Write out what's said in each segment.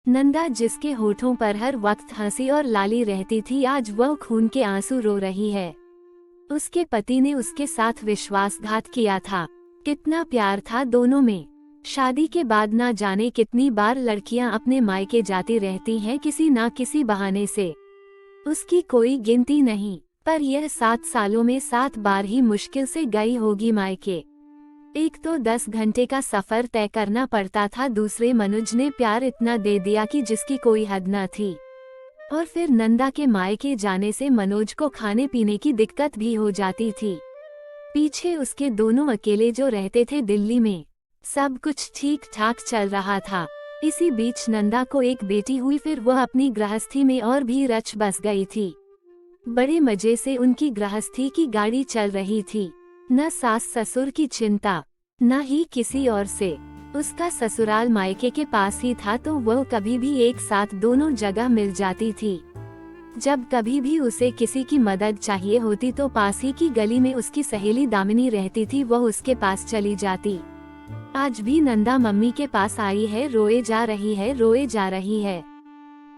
नंदा जिसके होठों पर हर वक्त हंसी और लाली रहती थी, आज वह खून के आंसू रो रही है। उसके पति ने उसके साथ विश्वासघात किया था। कितना प्यार था दोनों में। शादी के बाद ना जाने कितनी बार लड़कियां अपने मायके जाती रहती हैं किसी ना किसी बहाने से। उसकी कोई गिनती नहीं, पर यह 7 सालों में 7 बार ही मुश्किल से गई होगी मायके। एक तो 10 घंटे का सफर तय करना पड़ता था, दूसरे मनुज ने प्यार इतना दे दिया कि जिसकी कोई हद न थी। और फिर नंदा के मायके जाने से मनोज को खाने पीने की दिक्कत भी हो जाती थी। पीछे उसके दोनों अकेले जो रहते थे दिल्ली में। सब कुछ ठीक ठाक चल रहा था। इसी बीच नंदा को एक बेटी हुई, फिर वह अपनी गृहस्थी में और भी रच बस गई थी। बड़े मजे से उनकी गृहस्थी की गाड़ी चल रही थी। न सास ससुर की चिंता, न ही किसी और से। उसका ससुराल मायके के पास ही था, तो वह कभी भी एक साथ दोनों जगह मिल जाती थी। जब कभी भी उसे किसी की मदद चाहिए होती तो पास ही की गली में उसकी सहेली दामिनी रहती थी, वह उसके पास चली जाती। आज भी नंदा मम्मी के पास आई है, रोए जा रही है, रोए जा रही है।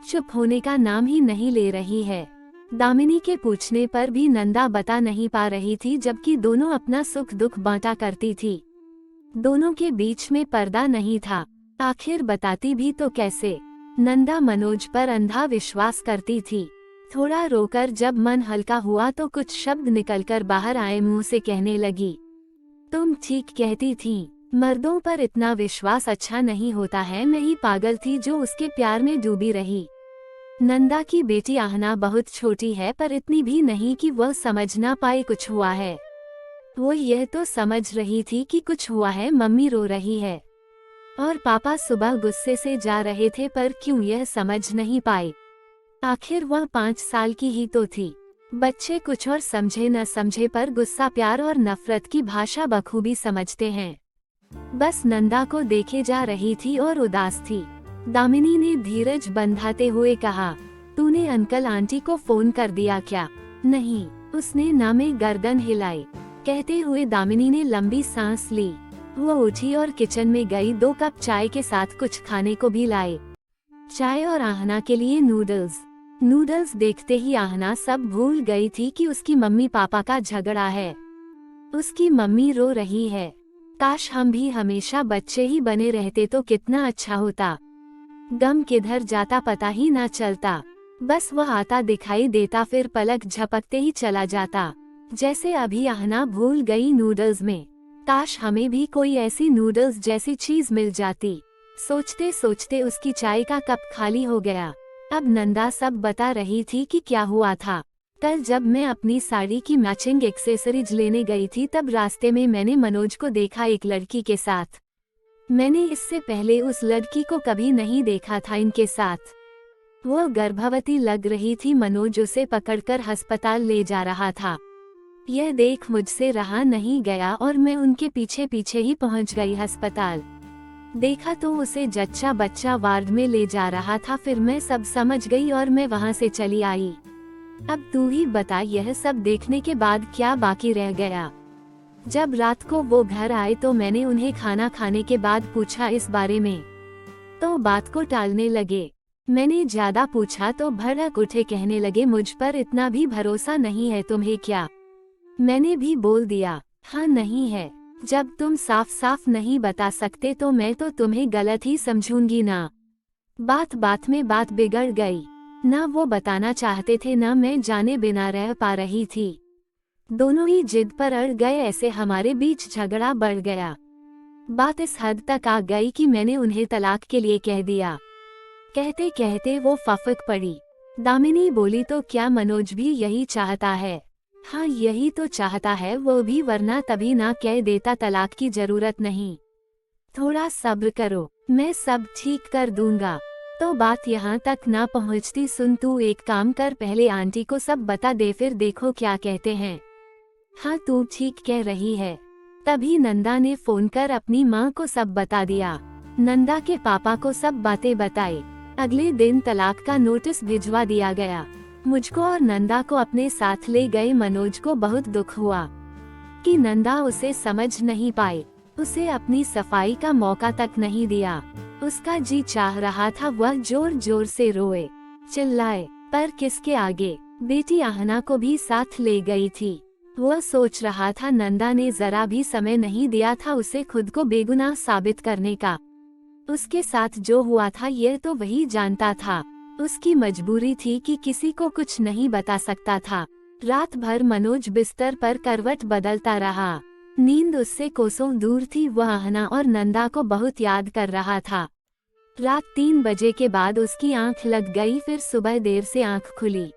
चुप होने का नाम ही नहीं ले रही है। दामिनी के पूछने पर भी नंदा बता नहीं पा रही थी, जबकि दोनों अपना सुख दुख बांटा करती थी। दोनों के बीच में पर्दा नहीं था। आखिर बताती भी तो कैसे। नंदा मनोज पर अंधा विश्वास करती थी। थोड़ा रोकर जब मन हल्का हुआ तो कुछ शब्द निकलकर बाहर आए, मुंह से कहने लगी, तुम ठीक कहती थी, मर्दों पर इतना विश्वास अच्छा नहीं होता है। मैं ही पागल थी जो उसके प्यार में डूबी रही। नंदा की बेटी आहना बहुत छोटी है, पर इतनी भी नहीं कि वह समझ ना पाए कुछ हुआ है। वो यह तो समझ रही थी कि कुछ हुआ है, मम्मी रो रही है। और पापा सुबह गुस्से से जा रहे थे, पर क्यों यह समझ नहीं पाए। आखिर वह 5 साल की ही तो थी। बच्चे कुछ और समझे न समझे, पर गुस्सा, प्यार और नफरत की भाषा बखूबी समझते हैं। बस नंदा को देखे जा रही थी और उदास थी। दामिनी ने धीरज बंधाते हुए कहा, तूने अंकल आंटी को फोन कर दिया क्या? नहीं, उसने ना में गर्दन हिलाई। कहते हुए दामिनी ने लंबी सांस ली। वो उठी और किचन में गई, 2 कप चाय के साथ कुछ खाने को भी लाए। चाय और आहना के लिए नूडल्स देखते ही आहना सब भूल गई थी कि उसकी मम्मी पापा का झगड़ा है। उसकी मम्मी रो रही है। काश हम भी हमेशा बच्चे ही बने रहते तो कितना अच्छा होता। गम किधर जाता पता ही ना चलता। बस वह आता दिखाई देता, फिर पलक झपकते ही चला जाता। जैसे अभी आहना भूल गई नूडल्स में। काश हमें भी कोई ऐसी नूडल्स जैसी चीज मिल जाती। सोचते सोचते उसकी चाय का कप खाली हो गया। अब नंदा सब बता रही थी कि क्या हुआ था। कल जब मैं अपनी साड़ी की मैचिंग एक्सेसरीज लेने गई थी, तब रास्ते में मैंने मनोज को देखा एक लड़की के साथ। मैंने इससे पहले उस लड़की को कभी नहीं देखा था इनके साथ। वो गर्भवती लग रही थी। मनोज उसे पकड़कर अस्पताल ले जा रहा था। यह देख मुझसे रहा नहीं गया और मैं उनके पीछे पीछे ही पहुंच गई अस्पताल। देखा तो उसे जच्चा बच्चा वार्ड में ले जा रहा था। फिर मैं सब समझ गई और मैं वहां से चली आई। अब तू ही बता, यह सब देखने के बाद क्या बाकी रह गया? जब रात को वो घर आए तो मैंने उन्हें खाना खाने के बाद पूछा इस बारे में, तो बात को टालने लगे। मैंने ज्यादा पूछा तो भड़क उठे, कहने लगे, मुझ पर इतना भी भरोसा नहीं है तुम्हें क्या? मैंने भी बोल दिया, हाँ नहीं है। जब तुम साफ साफ नहीं बता सकते तो मैं तो तुम्हें गलत ही समझूंगी ना। बात बात में बात बिगड़ गई। ना वो बताना चाहते थे, ना मैं जाने बिना रह पा रही थी। दोनों ही जिद पर अड़ गए, ऐसे हमारे बीच झगड़ा बढ़ गया। बात इस हद तक आ गई कि मैंने उन्हें तलाक के लिए कह दिया। कहते कहते वो फफक पड़ी। दामिनी बोली, तो क्या मनोज भी यही चाहता है? हाँ यही तो चाहता है वो भी, वरना तभी ना कह देता तलाक की जरूरत नहीं। थोड़ा सब्र करो, मैं सब ठीक कर दूंगा। तो बात यहाँ तक ना पहुँचती। सुन, तू एक काम कर, पहले आंटी को सब बता दे, फिर देखो क्या कहते हैं। हाँ तू ठीक कह रही है। तभी नंदा ने फोन कर अपनी माँ को सब बता दिया। नंदा के पापा को सब बातें बताई। अगले दिन तलाक का नोटिस भिजवा दिया गया। मुझको और नंदा को अपने साथ ले गए। मनोज को बहुत दुख हुआ कि नंदा उसे समझ नहीं पाई, उसे अपनी सफाई का मौका तक नहीं दिया। उसका जी चाह रहा था वह जोर जोर से रोए, चिल्लाए, पर किसके आगे। बेटी आहना को भी साथ ले गई थी। वह सोच रहा था नंदा ने जरा भी समय नहीं दिया था उसे खुद को बेगुनाह साबित करने का। उसके साथ जो हुआ था यह तो वही जानता था। उसकी मजबूरी थी कि किसी को कुछ नहीं बता सकता था। रात भर मनोज बिस्तर पर करवट बदलता रहा। नींद उससे कोसों दूर थी। वह आहना और नंदा को बहुत याद कर रहा था। रात 3 बजे के बाद उसकी आंख लग गई। फिर सुबह देर से आंख खुली।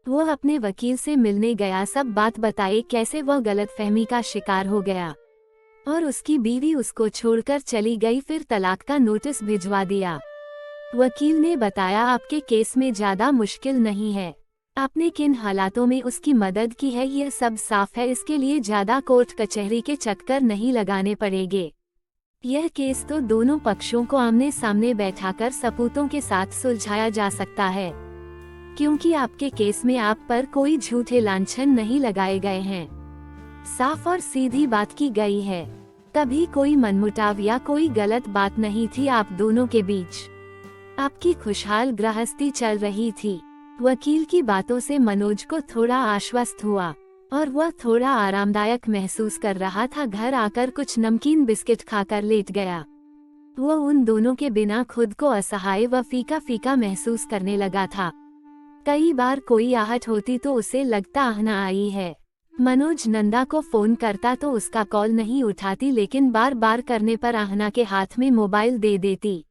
वह अपने वकील से मिलने गया। सब बात बताई कैसे वह गलतफहमी का शिकार हो गया और उसकी बीवी उसको छोड़कर चली गई। फिर तलाक का नोटिस भिजवा दिया। वकील ने बताया आपके केस में ज्यादा मुश्किल नहीं है। आपने किन हालातों में उसकी मदद की है यह सब साफ है। इसके लिए ज्यादा कोर्ट कचहरी के चक्कर नहीं लगाने पड़ेंगे। यह केस तो दोनों पक्षों को आमने सामने बैठाकर सबूतों के साथ सुलझाया जा सकता है, क्योंकि आपके केस में आप पर कोई झूठे लांछन नहीं लगाए गए हैं। साफ और सीधी बात की गई है। कभी कोई मनमुटाव या कोई गलत बात नहीं थी आप दोनों के बीच। आपकी खुशहाल गृहस्थी चल रही थी। वकील की बातों से मनोज को थोड़ा आश्वस्त हुआ और वह थोड़ा आरामदायक महसूस कर रहा था। घर आकर कुछ नमकीन बिस्किट खाकर लेट गया। वह उन दोनों के बिना खुद को असहाय व फीका फीका महसूस करने लगा था। कई बार कोई आहट होती तो उसे लगता आहना आई है। मनोज नंदा को फोन करता तो उसका कॉल नहीं उठाती, लेकिन बार बार करने पर आहना के हाथ में मोबाइल दे देती।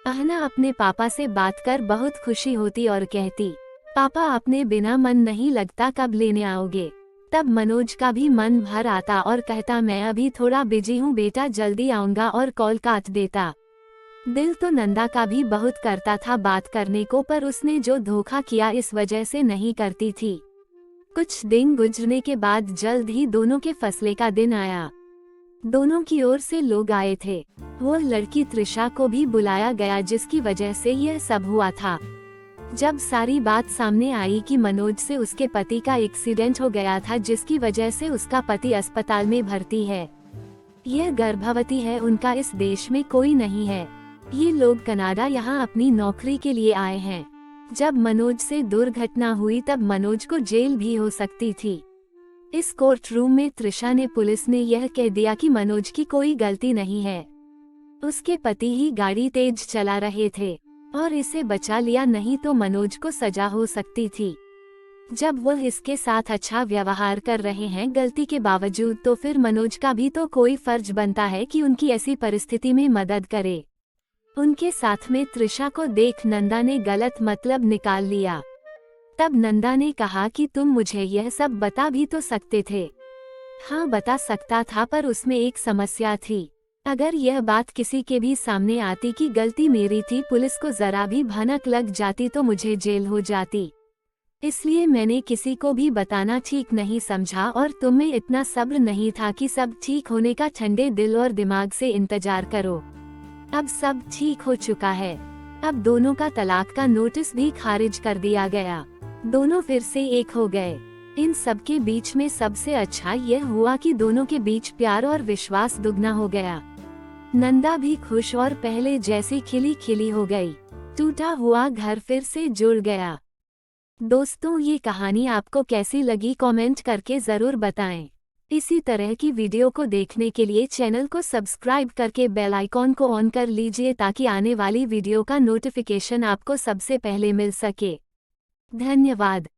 आहना अपने पापा से बात कर बहुत खुशी होती और कहती, पापा अपने बिना मन नहीं लगता, कब लेने आओगे। तब मनोज का भी मन भर आता और कहता मैं अभी थोड़ा बिजी हूँ बेटा, जल्दी आऊंगा, और कॉल काट देता। दिल तो नंदा का भी बहुत करता था बात करने को, पर उसने जो धोखा किया इस वजह से नहीं करती थी। कुछ दिन गुजरने के बाद जल्द ही दोनों के फैसले का दिन आया। दोनों की ओर से लोग आए थे। वो लड़की त्रिशा को भी बुलाया गया जिसकी वजह से यह सब हुआ था। जब सारी बात सामने आई कि मनोज से उसके पति का एक्सीडेंट हो गया था जिसकी वजह से उसका पति अस्पताल में भर्ती है, यह गर्भवती है, उनका इस देश में कोई नहीं है, ये लोग कनाडा यहाँ अपनी नौकरी के लिए आए हैं। जब मनोज से दुर्घटना हुई तब मनोज को जेल भी हो सकती थी। इस कोर्ट रूम में त्रिशा ने पुलिस ने यह कह दिया कि मनोज की कोई गलती नहीं है, उसके पति ही गाड़ी तेज चला रहे थे और इसे बचा लिया, नहीं तो मनोज को सजा हो सकती थी। जब वह इसके साथ अच्छा व्यवहार कर रहे हैं गलती के बावजूद, तो फिर मनोज का भी तो कोई फर्ज बनता है कि उनकी ऐसी परिस्थिति में मदद करे। उनके साथ में त्रिशा को देख नंदा ने गलत मतलब निकाल लिया। तब नंदा ने कहा कि तुम मुझे यह सब बता भी तो सकते थे। हाँ बता सकता था, पर उसमें एक समस्या थी। अगर यह बात किसी के भी सामने आती कि गलती मेरी थी, पुलिस को जरा भी भनक लग जाती तो मुझे जेल हो जाती। इसलिए मैंने किसी को भी बताना ठीक नहीं समझा, और तुम्हें इतना सब्र नहीं था कि सब ठीक होने का ठंडे दिल और दिमाग से इंतजार करो। अब सब ठीक हो चुका है। अब दोनों का तलाक का नोटिस भी खारिज कर दिया गया। दोनों फिर से एक हो गए। इन सब के बीच में सबसे अच्छा यह हुआ कि दोनों के बीच प्यार और विश्वास दुगना हो गया। नंदा भी खुश और पहले जैसी खिली खिली हो गई। टूटा हुआ घर फिर से जुड़ गया। दोस्तों, ये कहानी आपको कैसी लगी कमेंट करके जरूर बताएं। इसी तरह की वीडियो को देखने के लिए चैनल को सब्सक्राइब करके बेल आइकॉन को ऑन कर लीजिए ताकि आने वाली वीडियो का नोटिफिकेशन आपको सबसे पहले मिल सके। धन्यवाद।